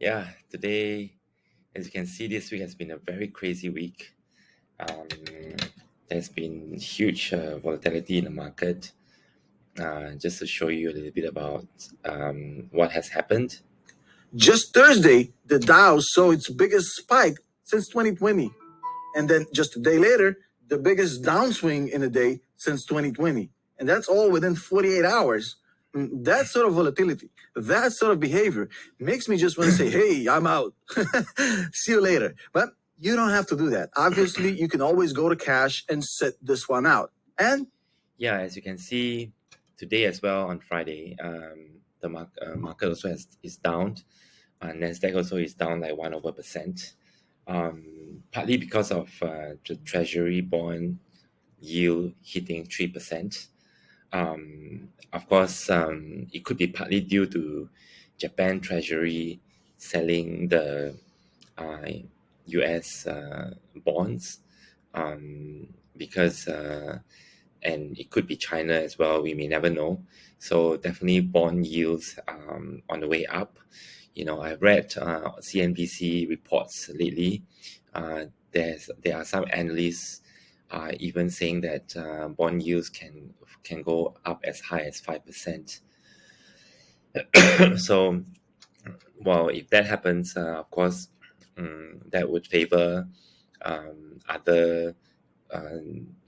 Yeah, today, as you can see, this week has been a very crazy week. Um, there's been huge volatility in the market. Just to show you a little bit about what has happened. Just Thursday, the Dow saw its biggest spike since 2020. And then just a day later, the biggest downswing in a day since 2020. And that's all within 48 hours. That sort of volatility, that sort of behavior makes me just want to say, hey, I'm out. See you later. But you don't have to do that. Obviously, you can always go to cash and sit this one out. And Yeah, as you can see today as well on Friday, the market also is down. Nasdaq also is down like 1%. Partly because of the Treasury bond yield hitting 3%. Of course, it could be partly due to Japan Treasury selling the uh, U.S. Bonds, because and it could be China as well. We may never know. So definitely bond yields on the way up. I've read CNBC reports lately. There are some analysts even saying that bond yields can go up as high as 5%. So, well, if that happens, of course, that would favor other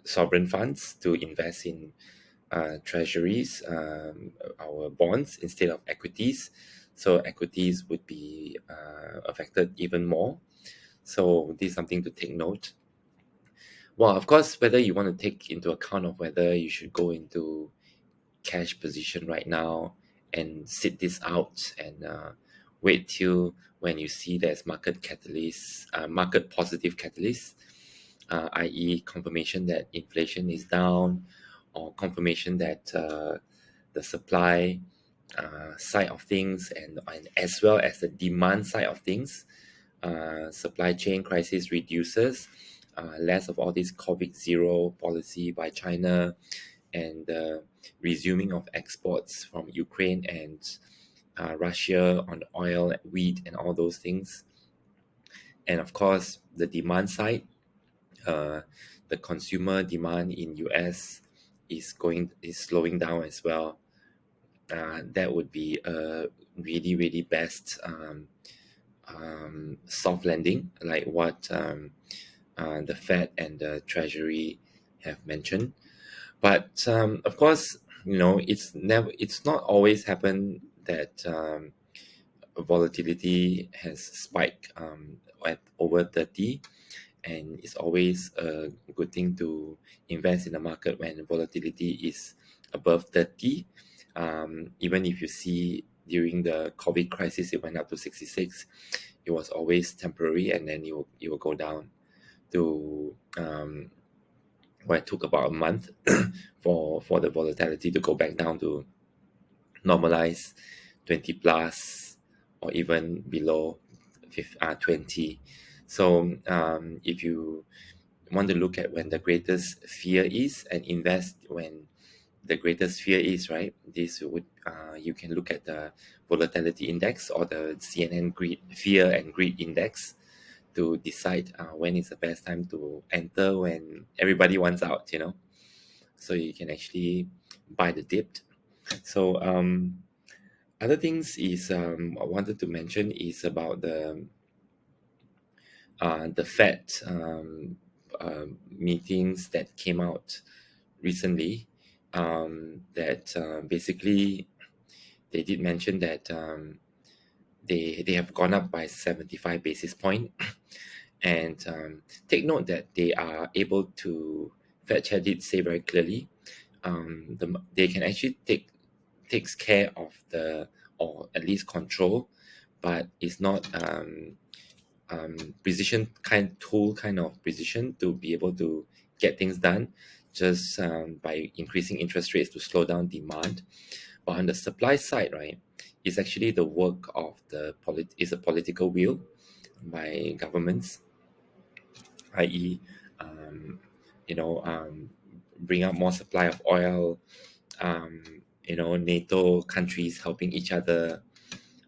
sovereign funds to invest in treasuries, our bonds instead of equities. So equities would be affected even more. So this is something to take note. Well, of course, whether you want to take into account of whether you should go into cash position right now and sit this out and wait till when you see there's market catalyst, market positive catalyst, i.e. confirmation that inflation is down or confirmation that the supply side of things and as well as the demand side of things, supply chain crisis reduces, less of all this COVID zero policy by China, and the resuming of exports from Ukraine and Russia on oil, wheat, and all those things. And of course, the demand side, the consumer demand in US is slowing down as well. That would be a really best soft landing, like what the Fed and the Treasury have mentioned. But of course, it's not always happened that volatility has spiked at over 30, and it's always a good thing to invest in the market when volatility is above 30. Even if you see during the COVID crisis, it went up to 66, it was always temporary, and then it will go down to it took about a month for the volatility to go back down to normalize 20 plus or even below 20. So if you want to look at when the greatest fear is and invest when the greatest fear is, right, this would you can look at the volatility index or the CNN fear and greed index to decide when is the best time to enter when everybody wants out, so you can actually buy the dip. So other things is I wanted to mention is about the Fed meetings that came out recently, that basically they did mention that they have gone up by 75 basis point. And take note that they are able to, Fed Chair did say very clearly, they can actually takes care of or at least control, but it's not precision kind of precision to be able to get things done just by increasing interest rates to slow down demand. But on the supply side, right, it's actually the work of is a political will by governments, i.e., bring up more supply of oil, NATO countries helping each other,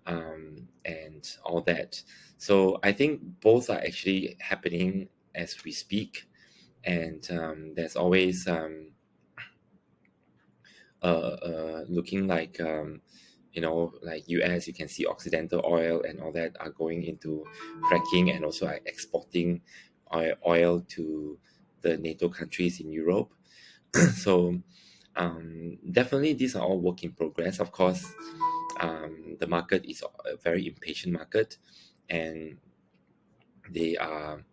and all that. So I think both are actually happening as we speak, and there's always looking like like US, you can see Occidental oil and all that are going into fracking and also are exporting oil to the NATO countries in Europe. So definitely these are all work in progress. Of course, the market is a very impatient market, and they are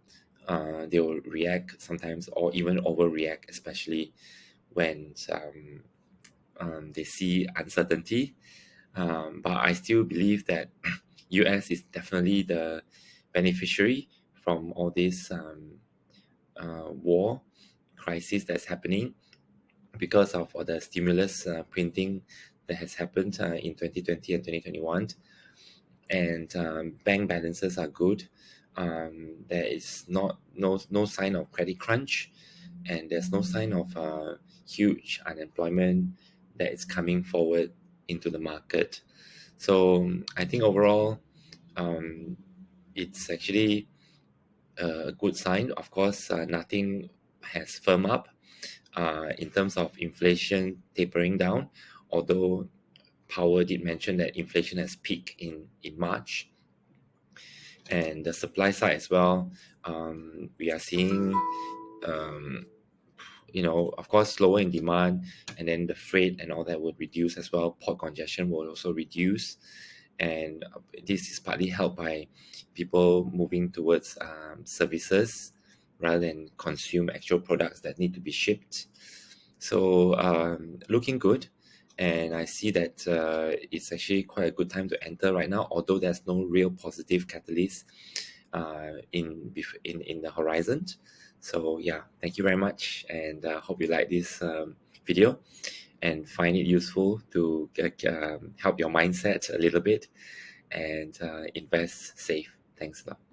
they will react sometimes or even overreact, especially when they see uncertainty. But I still believe that US is definitely the beneficiary from all this war crisis that's happening because of all the stimulus printing that has happened in 2020 and 2021. And bank balances are good. There is no sign of credit crunch, and there's no sign of huge unemployment that is coming forward into the market. So I think overall, um, it's actually a good sign. Of course, nothing has firmed up in terms of inflation tapering down, although Powell did mention that inflation has peaked in March. And the supply side as well, we are seeing of course, slower in demand, and then the freight and all that would reduce as well. Port congestion will also reduce, and this is partly helped by people moving towards services rather than consume actual products that need to be shipped. So looking good, and I see that it's actually quite a good time to enter right now, although there's no real positive catalyst in the horizon. So yeah, thank you very much, and hope you like this video and find it useful to help your mindset a little bit and invest safe. Thanks a lot.